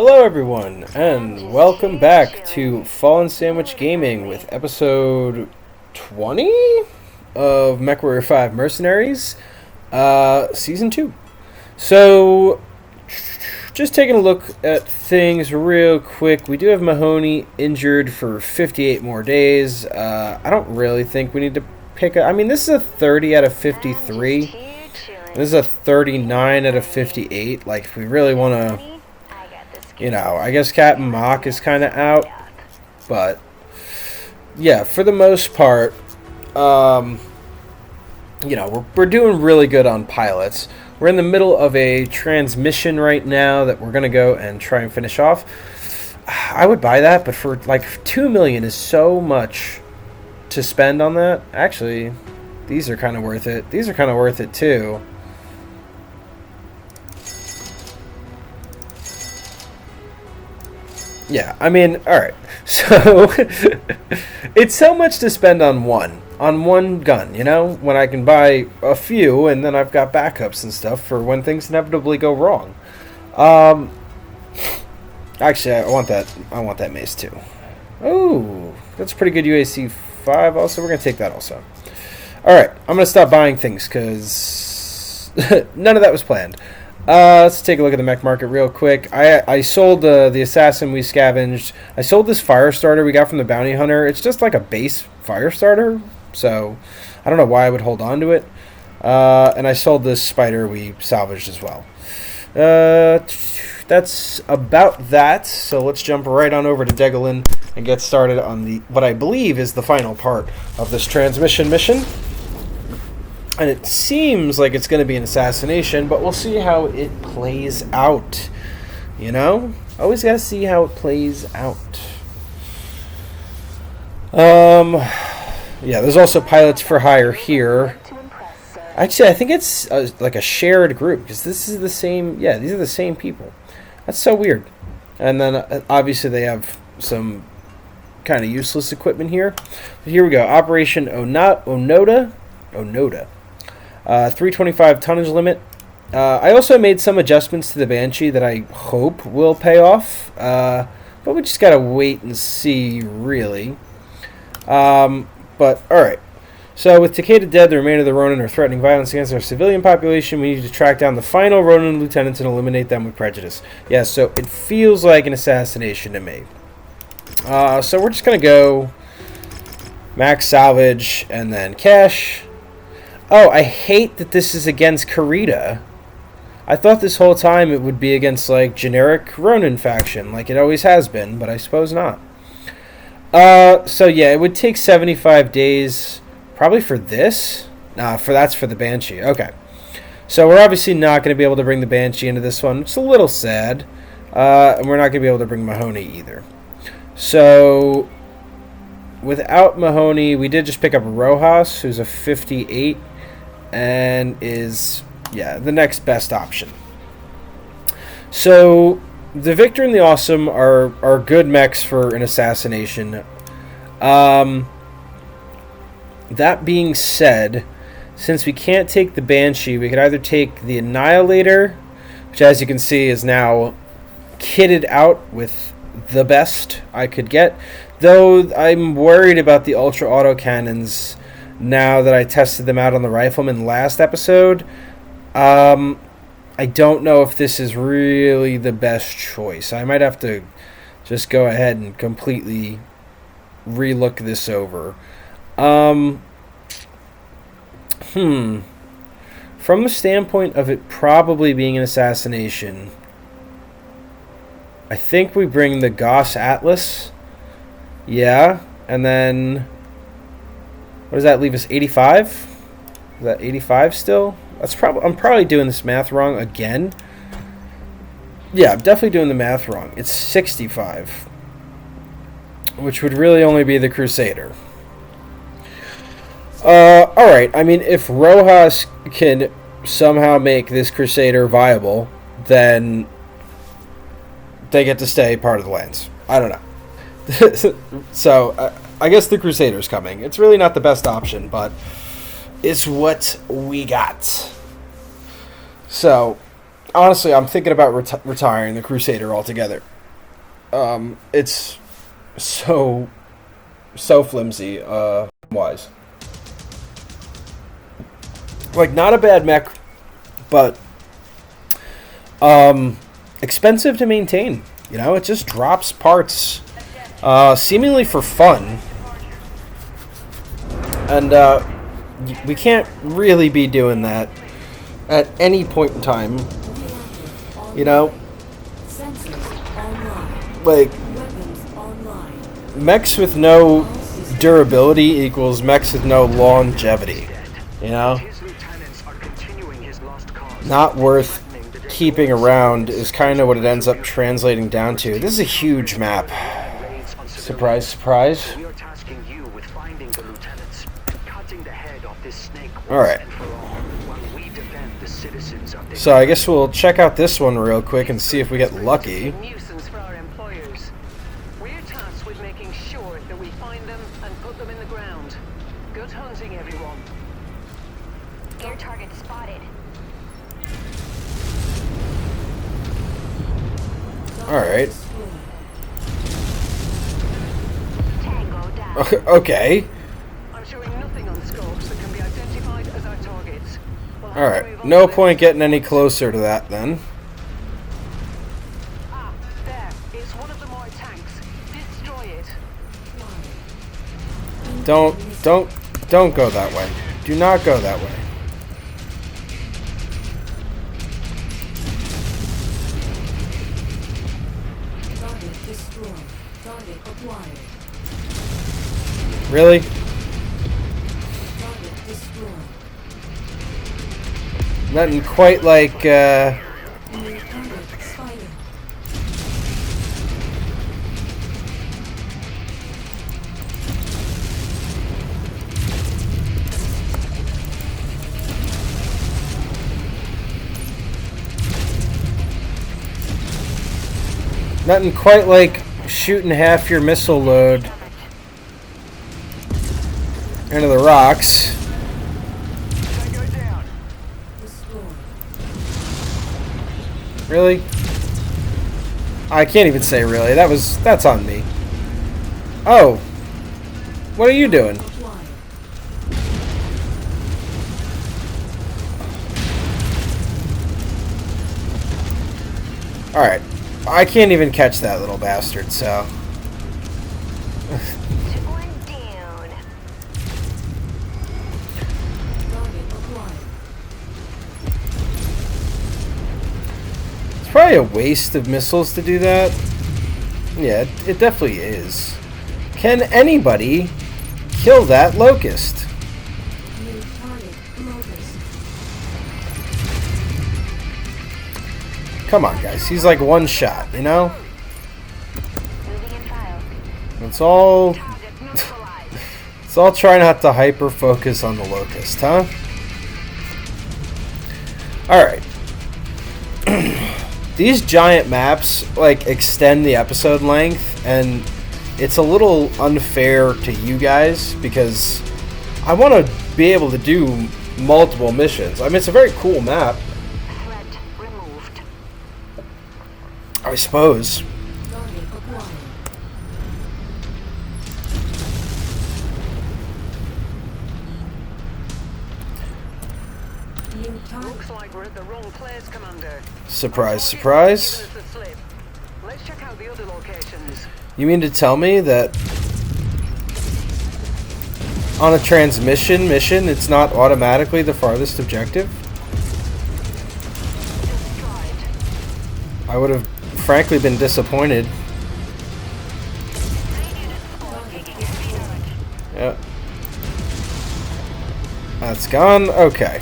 Hello everyone, and welcome back to Fallen Sandwich Gaming with episode 20 of MechWarrior 5 Mercenaries, Season 2. So, just taking a look at things real quick. We do have Mahoney injured for 58 more days. I don't really think we need to pick up. I mean, this is a 30 out of 53. This is a 39 out of 58. Like, if we really want to... You know, I guess Captain Mock is kind of out, but yeah, for the most part, you know, we're doing really good on pilots. We're in the middle of a transmission right now that we're going to go and try and finish off. I would buy that, but for like 2 million is so much to spend on that. Actually, these are kind of worth it. These are kind of worth it too. Yeah, I mean, alright, so it's so much to spend on one gun, you know, when I can buy a few and then I've got backups and stuff for when things inevitably go wrong. Actually, I want that mace too. Oh, that's a pretty good UAC 5 also, we're going to take that also. Alright, I'm going to stop buying things because none of that was planned. Let's take a look at the mech market real quick. I sold the assassin we scavenged. I sold this fire starter we got from the bounty hunter. It's just like a base fire starter, so I don't know why I would hold on to it. And I sold this spider we salvaged as well. That's about that. So let's jump right on over to Degelin and get started on the what I believe is the final part of this transmission mission. And it seems like it's going to be an assassination, but we'll see how it plays out. You know? Always got to see how it plays out. Yeah, there's also pilots for hire here. Actually, I think it's like a shared group, because this is the same... Yeah, these are the same people. That's so weird. And then, obviously, they have some kind of useless equipment here. But here we go. Operation Onoda. 325 tonnage limit. I also made some adjustments to the Banshee that I hope will pay off, but we just gotta wait and see, really. But alright, so with Takeda dead, the remainder of the Ronin are threatening violence against our civilian population. We need to track down the final Ronin lieutenants and eliminate them with prejudice. Yeah, so it feels like an assassination to me. So we're just gonna go max salvage and then cash. Oh, I hate that this is against Karita. I thought this whole time it would be against, like, generic Ronin faction, like it always has been, but I suppose not. So yeah, it would take 75 days, probably for this? Nah, that's for the Banshee, okay. So we're obviously not going to be able to bring the Banshee into this one, which is a little sad. And we're not going to be able to bring Mahoney either. So, without Mahoney, we did just pick up Rojas, who's a 58. And is, yeah, the next best option. So, the Victor and the Awesome are good mechs for an assassination. That being said, since we can't take the Banshee, we could either take the Annihilator, which as you can see is now kitted out with the best I could get. Though I'm worried about the Ultra Autocannons now that I tested them out on the Rifleman last episode. I don't know if this is really the best choice. I might have to just go ahead and completely relook this over. From the standpoint of it probably being an assassination, I think we bring the Goss Atlas. Yeah, and then... What does that leave us? 85? Is that 85 still? I'm probably doing this math wrong again. Yeah, I'm definitely doing the math wrong. It's 65, which would really only be the Crusader. Alright, I mean, if Rojas can somehow make this Crusader viable, then they get to stay part of the lands. I don't know. So, I guess the Crusader's coming. It's really not the best option, but it's what we got. So, honestly, I'm thinking about retiring the Crusader altogether. It's so flimsy, wise. Like, not a bad mech, but expensive to maintain. You know, it just drops parts, seemingly for fun, and we can't really be doing that at any point in time. You know, like, mechs with no durability equals mechs with no longevity. You know, not worth keeping around is kind of what it ends up translating down to. This is a huge map. Surprise, surprise. Alright. So I guess we'll check out this one real quick and see if we get lucky. Alright. Okay. Alright. No point getting any closer to that then. Don't go that way. Do not go that way. Really? Nothing quite like, nothing quite like shooting half your missile load into the rocks. Really? I can't even say really. That's on me. Oh. What are you doing? Alright. I can't even catch that little bastard, so. Probably a waste of missiles to do that. Yeah, it definitely is. Can anybody kill that locust? Come on, guys. He's like one shot, you know? It's all... it's all try not to hyper-focus on the locust, huh? Alright. These giant maps, like, extend the episode length, and it's a little unfair to you guys, because I want to be able to do multiple missions. I mean, it's a very cool map. I suppose. Looks like we're at the wrong place, Commander. Surprise, surprise. Let's check out the other locations. You mean to tell me that on a transmission mission, it's not automatically the farthest objective? I would have frankly been disappointed. Yep. That's gone. Okay.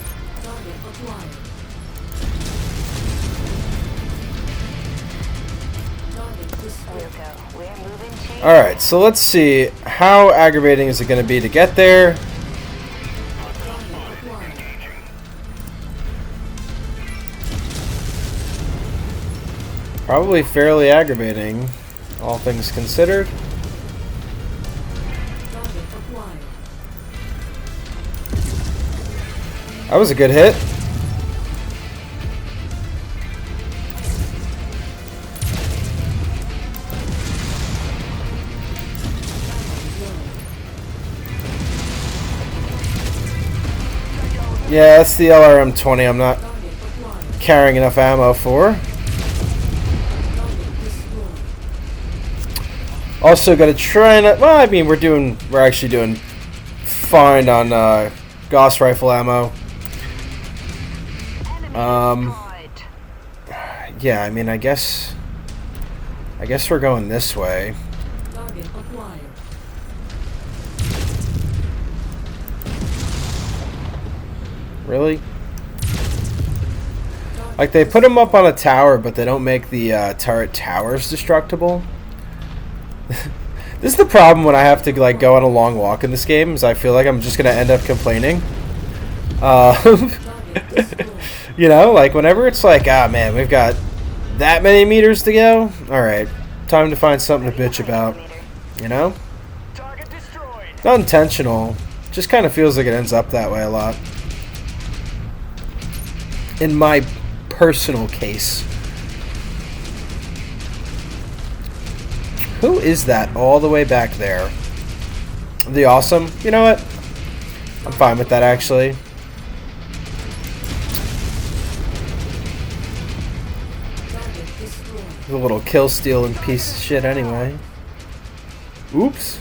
Alright, so let's see. How aggravating is it going to be to get there? Probably fairly aggravating, all things considered. That was a good hit. Yeah, that's the LRM-20 I'm not carrying enough ammo for. Also got to try and... Well, I mean, we're actually doing fine on Gauss rifle ammo. Yeah, I mean, I guess we're going this way. Really? Like, they put them up on a tower, but they don't make the turret towers destructible. This is the problem when I have to like go on a long walk in this game, is I feel like I'm just gonna end up complaining. You know, like whenever it's like, ah man, we've got that many meters to go. All right, time to find something to bitch about. You know, not intentional, just kind of feels like it ends up that way a lot. In my personal case. Who is that all the way back there? The awesome? You know what? I'm fine with that, actually. He's a little kill stealing piece of shit anyway. Oops.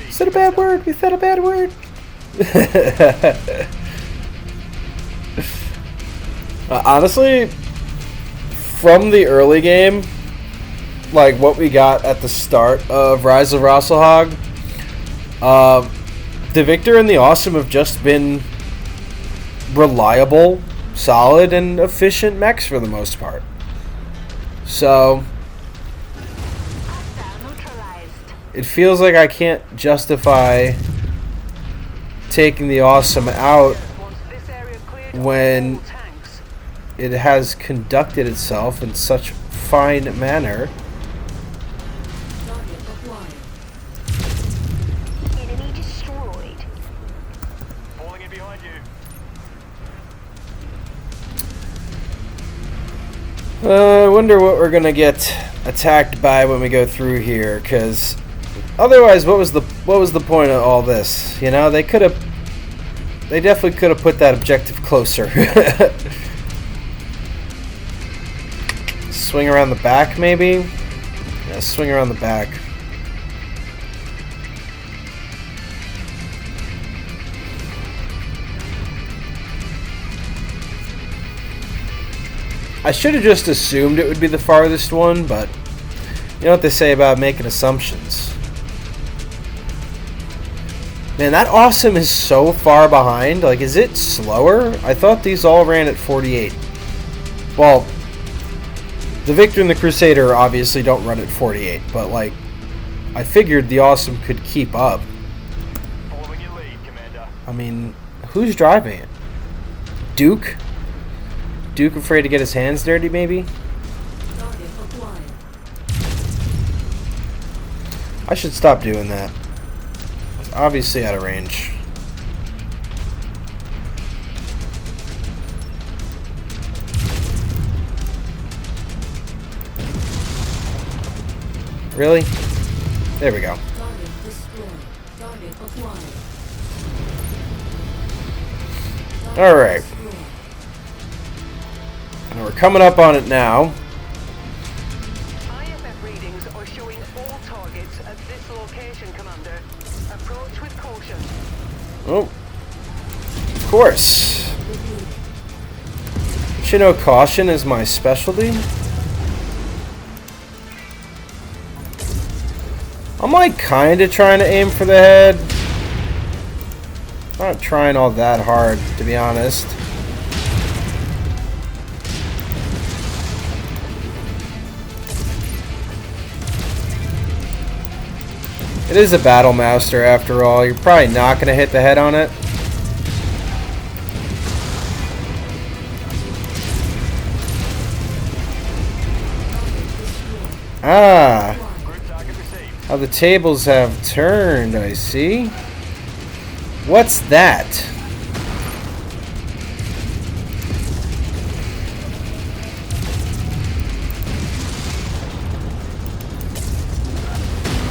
Is that a bad word? Is that a bad word? Honestly, from the early game, like what we got at the start of Rise of Rasalhague, the Victor and the Awesome have just been reliable, solid, and efficient mechs for the most part. So it feels like I can't justify taking the Awesome out when it has conducted itself in such fine manner. Enemy destroyed. Falling in behind you. I wonder what we're gonna get attacked by when we go through here, because otherwise, what was the point of all this? You know, they definitely could have put that objective closer. Swing around the back, maybe? Yeah, swing around the back. I should have just assumed it would be the farthest one, but you know what they say about making assumptions. Man, that Awesome is so far behind. Like, is it slower? I thought these all ran at 48. Well, the Victor and the Crusader obviously don't run at 48, but like, I figured the Awesome could keep up. Following your lead, Commander. I mean, who's driving it? Duke? Duke afraid to get his hands dirty, maybe? I should stop doing that. It's obviously out of range. Really? There we go. Alright. And we're coming up on it now. IFF readings are showing all targets at this location, Commander. Approach with caution. Oh. Of course. But you know, caution is my specialty. I'm like kinda trying to aim for the head. Not trying all that hard, to be honest. It is a Battle Master after all. You're probably not gonna hit the head on it. Ah. How the tables have turned, I see. What's that?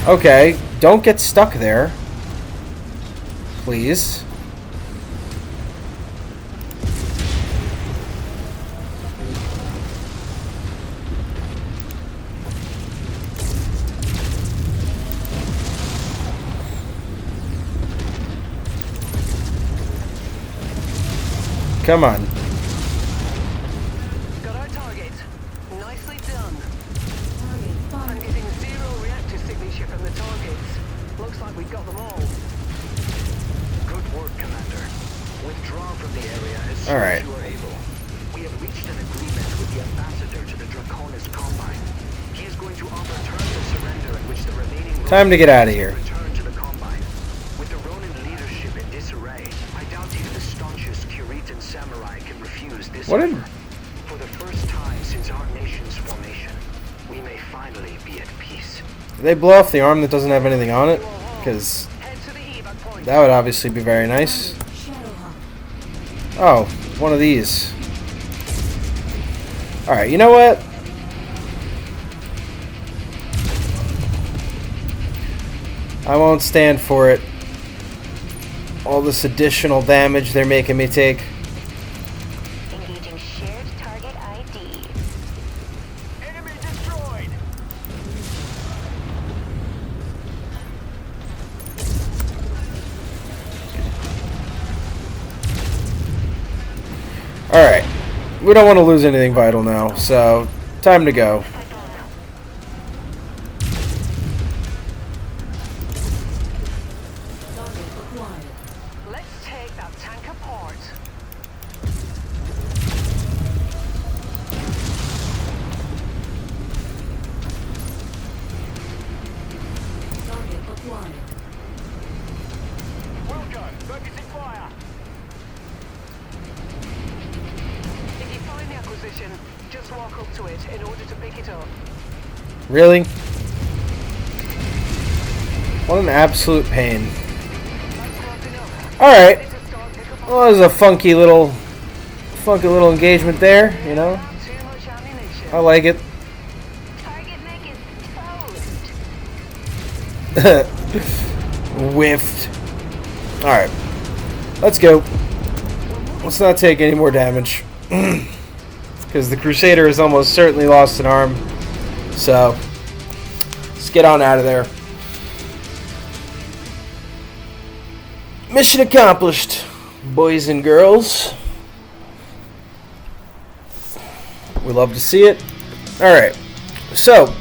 Okay, don't get stuck there. Please. Come on. Got our target. Nicely done. I'm getting 0 reactor signature from the targets. Looks like we've got them all. Good work, Commander. Withdraw from the area as soon All right. as you are able. We have reached an agreement with the ambassador to the Draconis Combine. He is going to offer terms of surrender in which the remaining Time to get out of here. return to the Combine. With the Ronin leadership in disarray, I doubt even the staunchest Curitan samurai can refuse this What offer. did- For the first time since our nation's formation, we may finally be at peace. Did they blow off the arm that doesn't have anything on it? Because Head to the evac point. that would obviously be very nice. Oh, one of these. Alright, you know what? I won't stand for it. All this additional damage they're making me take. Engaging shared target ID. Enemy destroyed. Alright. We don't want to lose anything vital now, so time to go. Let's take that tank apart. Well done. Focusing fire. If you find the acquisition, just walk up to it in order to pick it up. Really? What an absolute pain. That's close enough. Alright. Ready to start pick up Well, there's a funky little engagement there, you know? Not too much ammunition. I like it. Target mech is toast. Whiffed. Alright. Let's go. Let's not take any more damage. Because the Crusader has almost certainly lost an arm. So, let's get on out of there. Mission accomplished, boys and girls. We love to see it. Alright. So,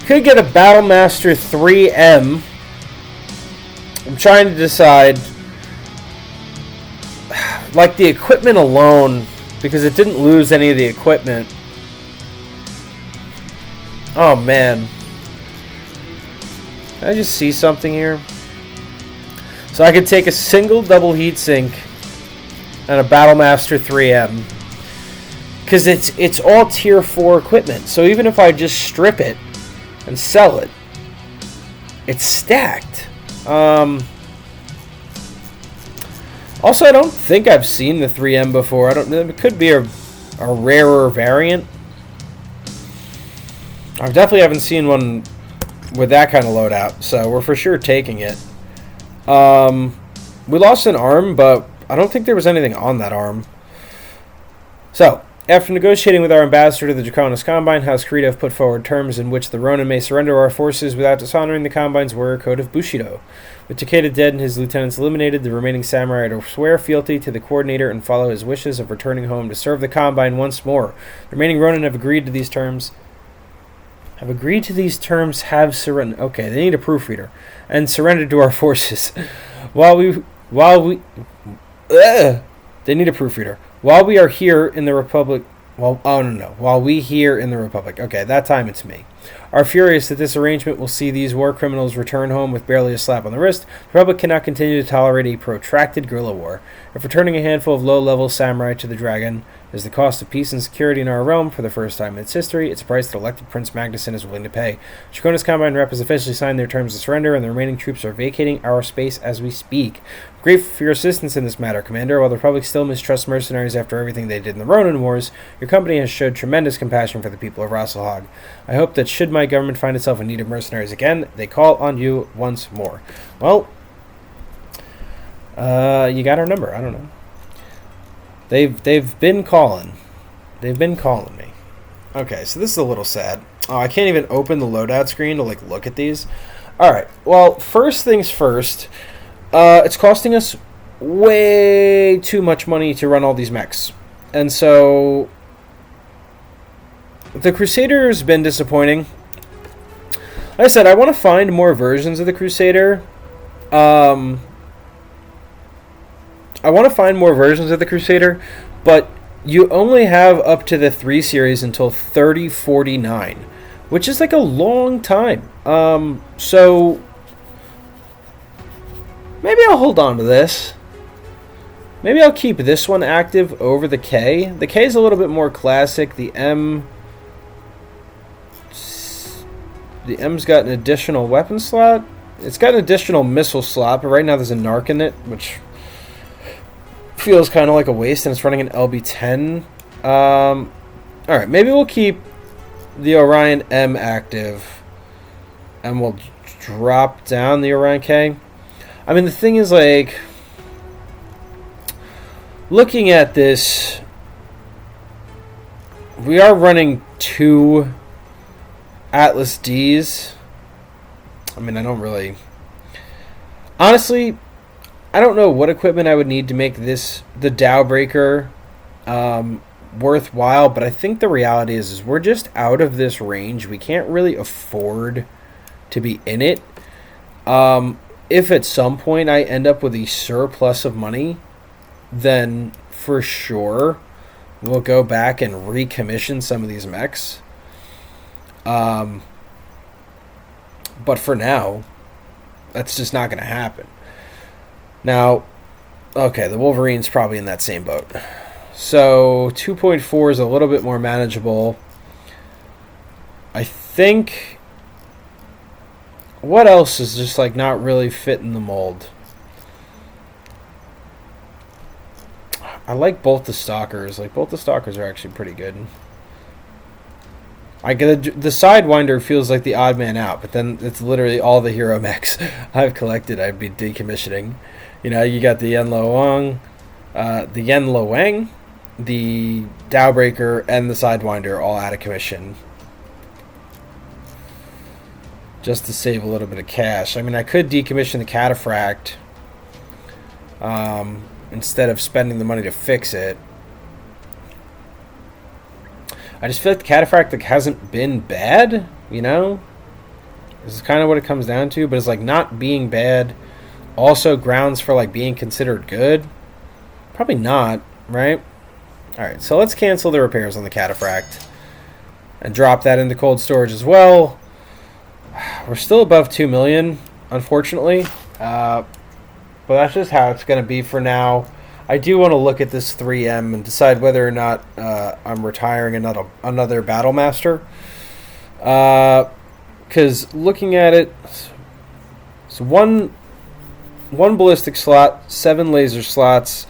could get a Battlemaster 3M. I'm trying to decide, like the equipment alone, because it didn't lose any of the equipment. Oh man. Can I just see something here? So I could take a single double heatsink and a Battlemaster 3M. Because it's all tier 4 equipment. So even if I just strip it and sell it, it's stacked. Also, I don't think I've seen the 3M before. I don't know. It could be a rarer variant. I definitely haven't seen one with that kind of loadout, so we're for sure taking it. We lost an arm, but I don't think there was anything on that arm. So, after negotiating with our ambassador to the Draconis Combine, House Kirito put forward terms in which the Ronin may surrender our forces without dishonoring the Combine's warrior code of Bushido. With Takeda dead and his lieutenants eliminated, the remaining samurai are to swear fealty to the Coordinator and follow his wishes of returning home to serve the Combine once more. The remaining Ronin have agreed to these terms. Have surrendered. Okay, they need a proofreader. And surrendered to our forces. They need a proofreader. While we are here in the Republic... While we here in the Republic. Okay, that time it's me. Are furious that this arrangement will see these war criminals return home with barely a slap on the wrist. The Republic cannot continue to tolerate a protracted guerrilla war. If returning a handful of low-level samurai to the Dragon is the cost of peace and security in our realm for the first time in its history, it's a price that elected Prince Magnuson is willing to pay. Draconis Combine Rep has officially signed their terms of surrender, and the remaining troops are vacating our space as we speak. Grateful for your assistance in this matter, Commander. While the Republic still mistrusts mercenaries after everything they did in the Ronin Wars, your company has showed tremendous compassion for the people of Rasalhague. I hope that should my government find itself in need of mercenaries again, they call on you once more. Well, you got our number. I don't know. They've been calling. They've been calling me. Okay, so this is a little sad. Oh, I can't even open the loadout screen to look at these. All right. Well, first things first. It's costing us way too much money to run all these mechs. And so the Crusader's been disappointing. Like I said, I want to find more versions of the Crusader. I want to find more versions of the Crusader, but you only have up to the 3 series until 3049, which is like a long time. So maybe I'll hold on to this. Maybe I'll keep this one active over the K. The K is a little bit more classic. The M's got an additional weapon slot. It's got an additional missile slot, but right now there's a Narc in it, which feels kind of like a waste, and it's running an LB10. Alright, maybe we'll keep the Orion M active, and we'll drop down the Orion K. I mean, the thing is, like, looking at this, we are running 2 Atlas Ds. I mean, I don't really... Honestly, I don't know what equipment I would need to make this, the Dow Breaker, worthwhile, but I think the reality is we're just out of this range. We can't really afford to be in it. If at some point I end up with a surplus of money, then for sure we'll go back and recommission some of these mechs. But for now, that's just not going to happen. Now, okay, the Wolverine's probably in that same boat. So 2.4 is a little bit more manageable. I think... What else is just like not really fitting the mold? I like both the Stalkers. Like, both the Stalkers are actually pretty good. The Sidewinder feels like the odd man out, but then it's literally all the hero mechs I've collected I'd be decommissioning. You know, you got the Yen Lo Wang, the Dowbreaker, and the Sidewinder all out of commission. Just to save a little bit of cash. I mean, I could decommission the Cataphract instead of spending the money to fix it. I just feel like the Cataphract hasn't been bad, you know? This is kind of what it comes down to, but it's like not being bad. Also grounds for like being considered good. Probably not, right? Alright, so let's cancel the repairs on the Cataphract and drop that into cold storage as well. We're still above 2 million, unfortunately. But that's just how it's going to be for now. I do want to look at this 3M and decide whether or not I'm retiring another Battlemaster. Because looking at it, it's one ballistic slot, 7 laser slots,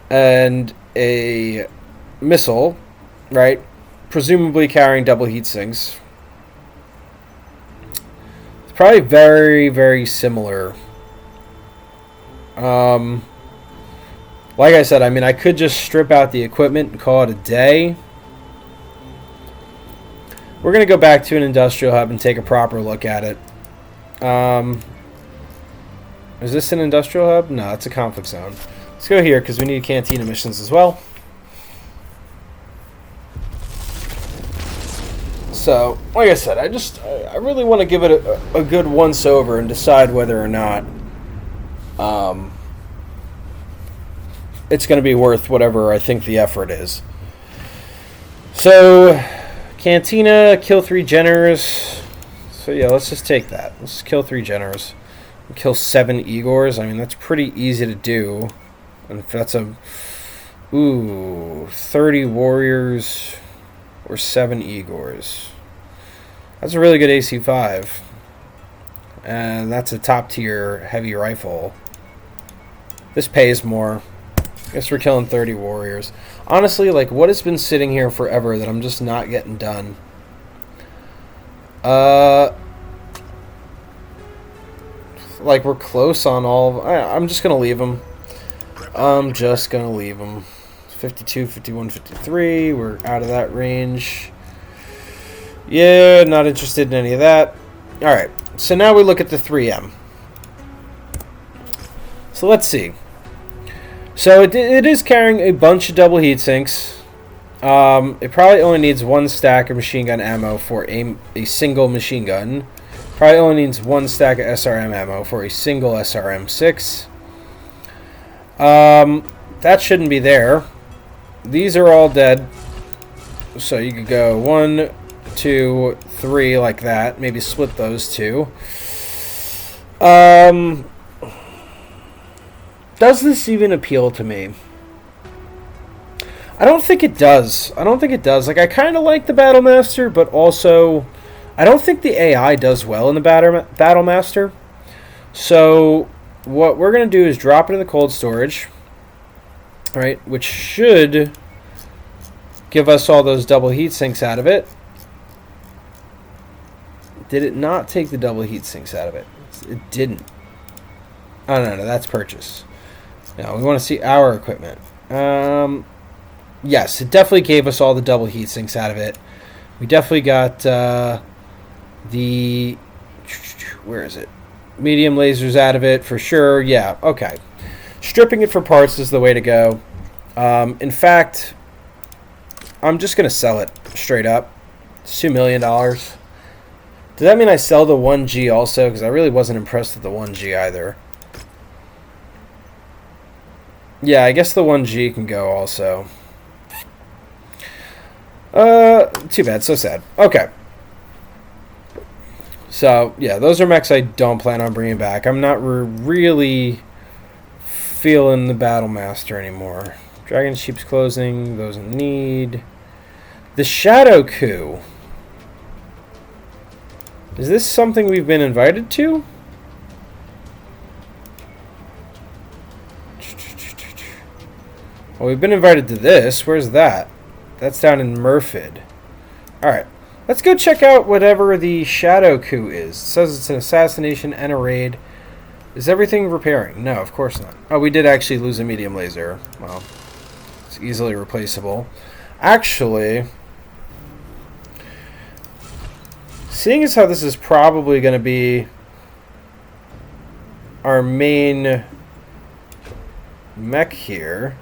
and a missile, right? Presumably carrying double heat sinks. It's probably very, very similar. Like I said, I mean, I could just strip out the equipment and call it a day. We're going to go back to an industrial hub and take a proper look at it. Is this an industrial hub? No, it's a conflict zone. Let's go here because we need cantina missions as well. So, like I said, I really want to give it a good once over and decide whether or not it's going to be worth whatever I think the effort is. So, Cantina, kill 3 Jenners. So yeah, let's just take that. Let's just kill 3 Jenners. Kill 7 Igors. I mean, that's pretty easy to do. And if that's a... 30 Warriors or 7 Igors. That's a really good AC-5. And that's a top-tier heavy rifle. This pays more. Guess we're killing 30 Warriors. Honestly, like, what has been sitting here forever that I'm just not getting done? Like, we're close on all of... I'm just going to leave them. I'm just going to leave them. 52, 51, 53. We're out of that range. Yeah, not interested in any of that. Alright, so now we look at the 3M. So let's see. So it is carrying a bunch of double heat sinks. It probably only needs one stack of machine gun ammo for a single machine gun. Probably only needs one stack of SRM ammo for a single SRM6. That shouldn't be there. These are all dead. So you could go 1, 2, 3 like that. Maybe split those two. Does this even appeal to me? I don't think it does. Like, I kind of like the Battlemaster, but also I don't think the AI does well in the Battlemaster. So what we're going to do is drop it in the cold storage, right, which should give us all those double heat sinks out of it. Did it not take the double heat sinks out of it? It didn't. Oh, no, that's purchase. Now, we want to see our equipment. Yes, it definitely gave us all the double heat sinks out of it. We definitely got the... Where is it? Medium lasers out of it, for sure. Yeah, okay. Stripping it for parts is the way to go. In fact, I'm just going to sell it straight up. It's $2 million. Does that mean I sell the 1G also? Because I really wasn't impressed with the 1G either. Yeah, I guess the 1G can go also. Too bad. So sad. Okay. So, yeah, those are mechs I don't plan on bringing back. I'm not really feeling the Battlemaster anymore. Dragon Sheep's closing. Those in need. The Shadow Coup. Is this something we've been invited to? Well, we've been invited to this. Where's that? That's down in Murfid. Alright. Let's go check out whatever the Shadow Coup is. It says it's an assassination and a raid. Is everything repairing? No, of course not. Oh, we did actually lose a medium laser. Well, it's easily replaceable. Actually, seeing as how this is probably going to be our main mech here,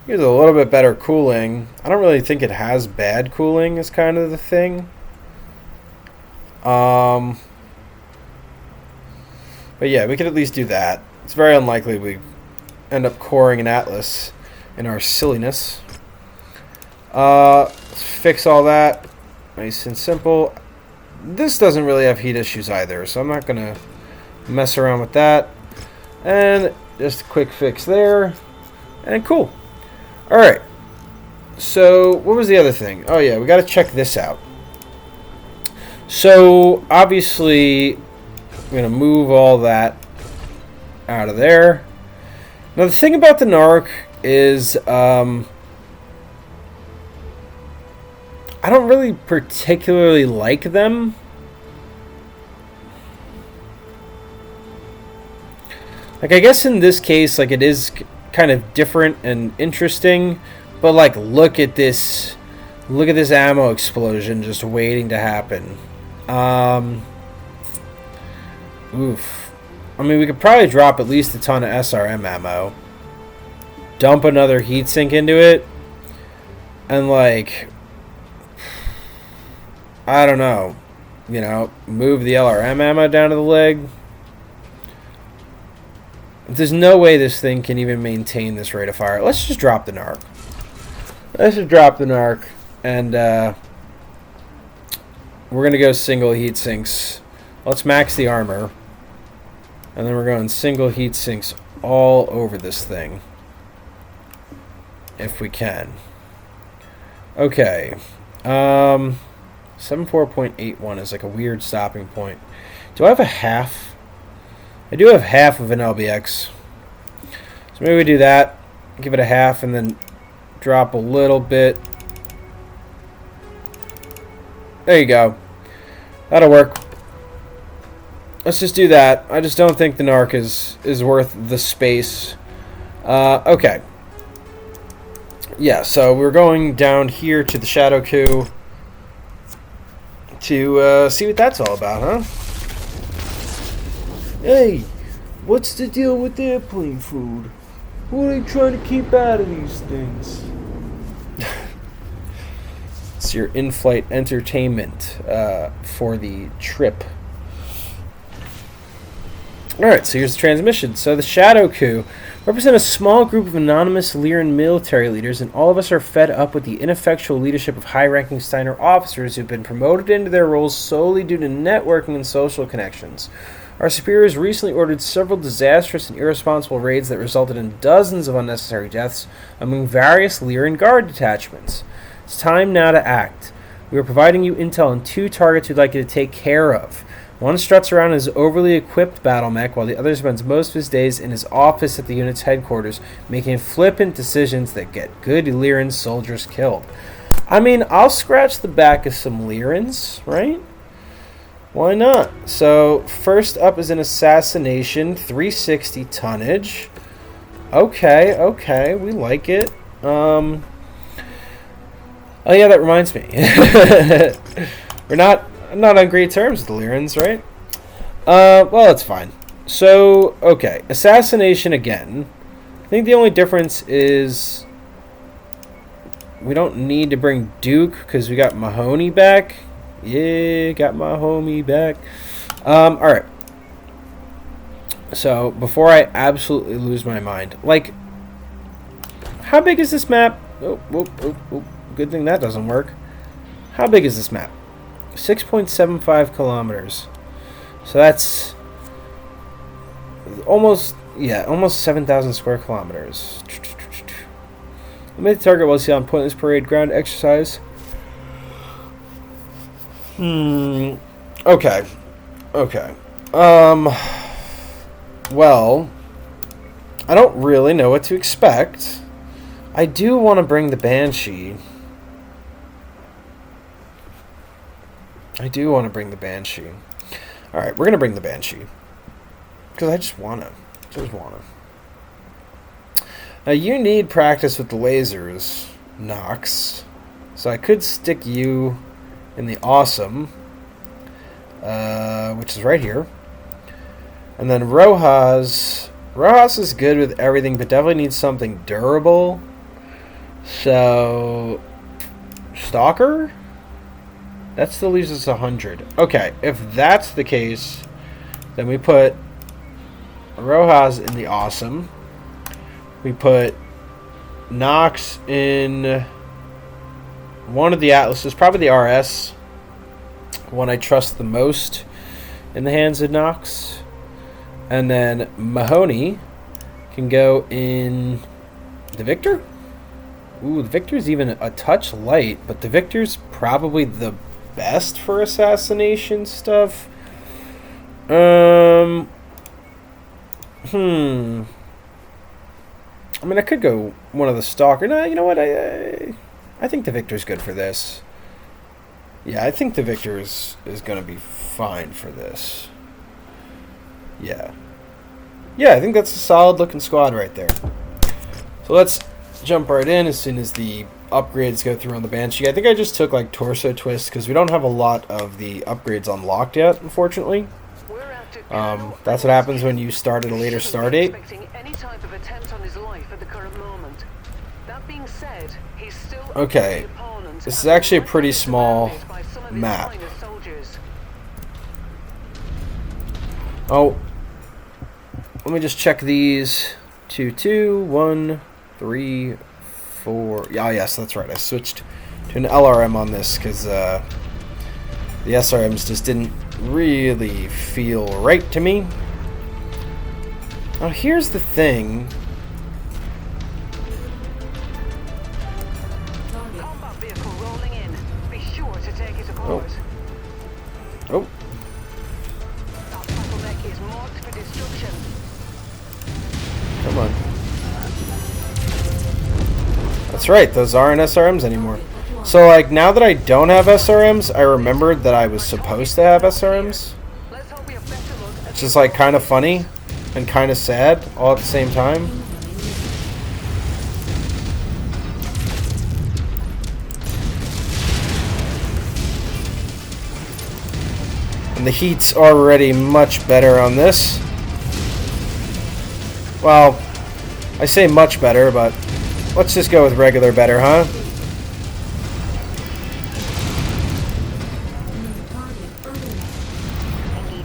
here's a little bit better cooling. I don't really think it has bad cooling is kind of the thing. But yeah, we could at least do that. It's very unlikely we end up coring an Atlas in our silliness. Let's fix all that. Nice and simple. This doesn't really have heat issues either, so I'm not going to mess around with that. And just a quick fix there. And cool. Alright. So, what was the other thing? Oh yeah, we got to check this out. So, obviously, I'm going to move all that out of there. Now, the thing about the Narc is, I don't really particularly like them. Like, I guess in this case, like, it is kind of different and interesting, but, like, look at this ammo explosion just waiting to happen. Oof. I mean, we could probably drop at least a ton of SRM ammo, dump another heatsink into it, and, like, I don't know, you know, move the LRM ammo down to the leg. There's no way this thing can even maintain this rate of fire. Let's just drop the Narc. Let's just drop the Narc, and we're going to go single heat sinks. Let's max the armor, and then we're going single heat sinks all over this thing, if we can. Okay. 74.81 is like a weird stopping point. Do I have a half? I do have half of an LBX. So maybe we do that. Give it a half and then drop a little bit. There you go. That'll work. Let's just do that. I just don't think the Narc is worth the space. Okay. Yeah, so we're going down here to the Shadow Coup to see what that's all about, huh? Hey! What's the deal with airplane food? What are they trying to keep out of these things? It's your in-flight entertainment for the trip. Alright, so here's the transmission. So the Shadow Coup represent a small group of anonymous Lyran military leaders, and all of us are fed up with the ineffectual leadership of high-ranking Steiner officers who've been promoted into their roles solely due to networking and social connections. Our superiors recently ordered several disastrous and irresponsible raids that resulted in dozens of unnecessary deaths among various Lyran Guard detachments. It's time now to act. We are providing you intel on 2 targets we'd like you to take care of. One struts around in his overly equipped battle mech, while the other spends most of his days in his office at the unit's headquarters, making flippant decisions that get good Lyran soldiers killed. I mean, I'll scratch the back of some Lyrans, right? Why not? So, first up is an assassination, 360 tonnage. Okay, we like it. Oh yeah, that reminds me. We're not on great terms with the Lyrans, right? Well, it's fine. So, okay, assassination again. I think the only difference is we don't need to bring Duke because we got Mahoney back. Yeah, got my homie back. Alright. So, before I absolutely lose my mind, like, how big is this map? Oh, good thing that doesn't work. How big is this map? 6.75 kilometers. So that's almost 7,000 square kilometers. Limit the target while see on pointless parade ground exercise. Okay. Well, I don't really know what to expect. I do want to bring the Banshee. Alright, we're going to bring the Banshee. Because I just want to. Now, you need practice with the lasers, Nox. So I could stick you in the Awesome, which is right here. And then Rojas is good with everything, but definitely needs something durable. So, Stalker? That still leaves us 100. Okay, if that's the case, then we put Rojas in the Awesome. We put Nox in one of the Atlases, probably the RS. One I trust the most in the hands of Nox. And then Mahoney can go in the Victor. Ooh, the Victor's even a touch light, but the Victor's probably the best for assassination stuff. I mean, I could go one of the Stalker. No, you know what? I think the Victor's good for this. Yeah, I think the Victor is going to be fine for this. Yeah, I think that's a solid-looking squad right there. So let's jump right in as soon as the upgrades go through on the Banshee. I think I just took, like, Torso Twist because we don't have a lot of the upgrades unlocked yet, unfortunately. That's what happens when you start at a later start date. Okay, this is actually a pretty small map. Oh, let me just check these. 2, 2, 1, 3, 4. Yeah, yes, that's right. I switched to an LRM on this because the SRMs just didn't really feel right to me. Now, here's the thing. Oh. Come on. That's right, those aren't SRMs anymore. So, like, now that I don't have SRMs, I remembered that I was supposed to have SRMs. Which is, like, kind of funny and kind of sad all at the same time. And the heat's already much better on this. Well, I say much better, but let's just go with regular better, huh?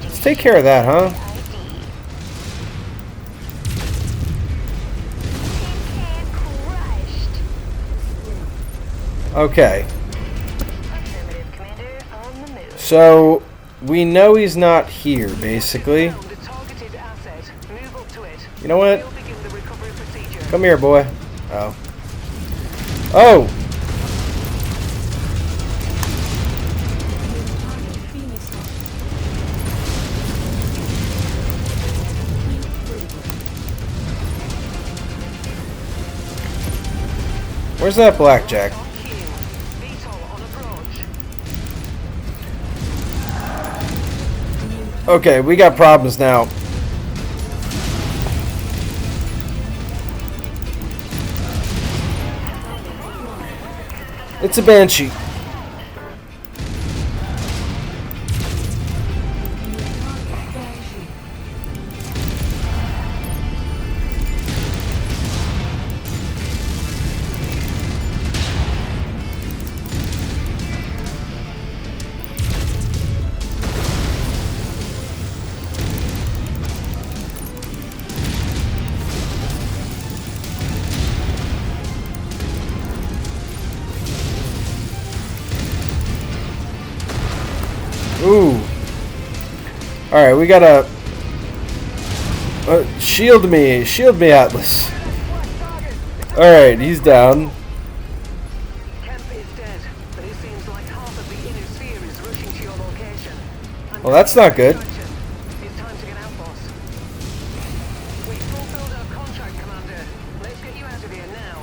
Let's take care of that, huh? Okay. So, we know he's not here, basically. You know what? Come here, boy. Oh. Oh! Where's that blackjack? Okay, we got problems now. It's a Banshee. Ooh. Alright, we gotta... shield me, Atlas. Alright, he's down. Kemp is dead, but it seems like half of the inner sphere is rushing to your location. Well, that's not good. It's time to get out, boss. We fulfilled our contract, Commander. Let's get you out of here now.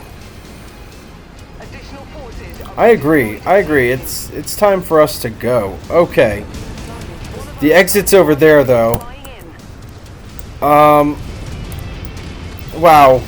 Additional forces are... I agree. It's time for us to go. Okay. The exit's over there, though. flying in. Wow.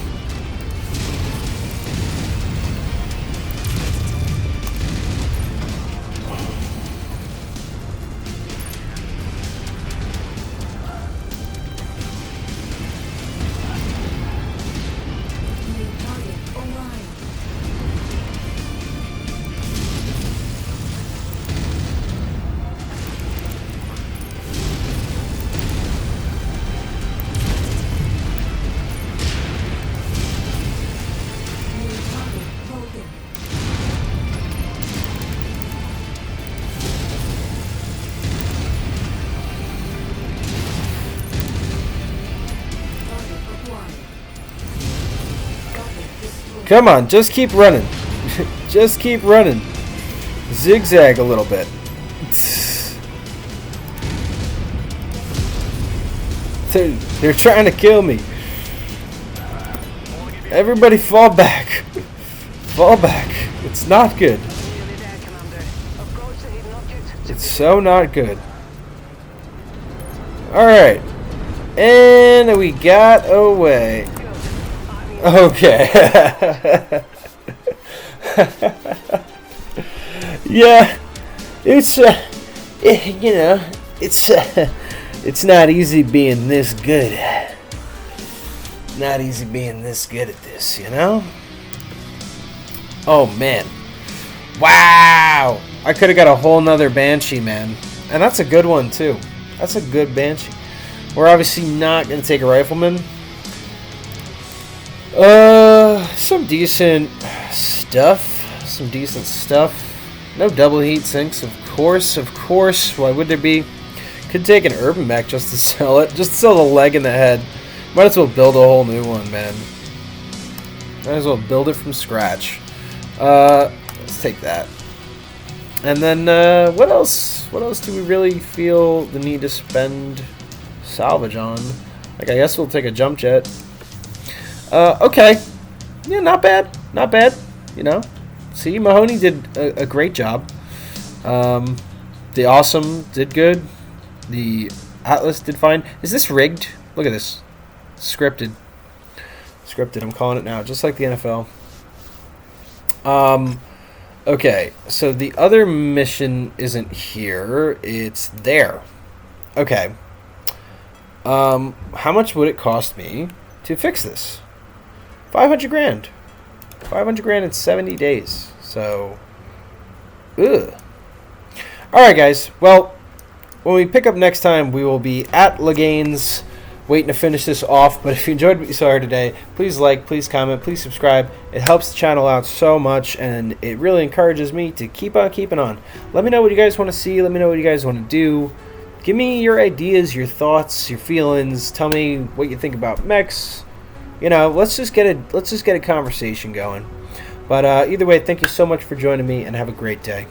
Come on, just keep running. Just keep running. Zigzag a little bit. They're trying to kill me. Everybody fall back. Fall back. It's not good. Nearly there, Commander. Approach the hidden object. It's so not good. Alright. And we got away. Okay. Yeah. It's it's not easy being this good. Not easy being this good at this, you know? Oh man. Wow. I could have got a whole nother Banshee, man. And that's a good one too. That's a good Banshee. We're obviously not gonna take a Rifleman. Some decent stuff. No double heat sinks, of course. Why would there be? Could take an urban mech just to sell it. Just to sell the leg and the head. Might as well build a whole new one, man. Might as well build it from scratch. Let's take that. And then, what else? What else do we really feel the need to spend salvage on? Like, I guess we'll take a jump jet. Okay. Yeah, not bad. Not bad. You know. See, Mahoney did a great job. The Awesome did good. The Atlas did fine. Is this rigged? Look at this. Scripted. I'm calling it now, just like the NFL. Okay, so the other mission isn't here. It's there. Okay. How much would it cost me to fix this. 500 grand. 500 grand in 70 days. So, ugh. Alright, guys. Well, when we pick up next time, we will be at Lagane's waiting to finish this off. But if you enjoyed what you saw here today, please like, please comment, please subscribe. It helps the channel out so much, and it really encourages me to keep on keeping on. Let me know what you guys want to see. Let me know what you guys want to do. Give me your ideas, your thoughts, your feelings. Tell me what you think about mechs. You know, let's just get a conversation going. But either way, thank you so much for joining me, and have a great day.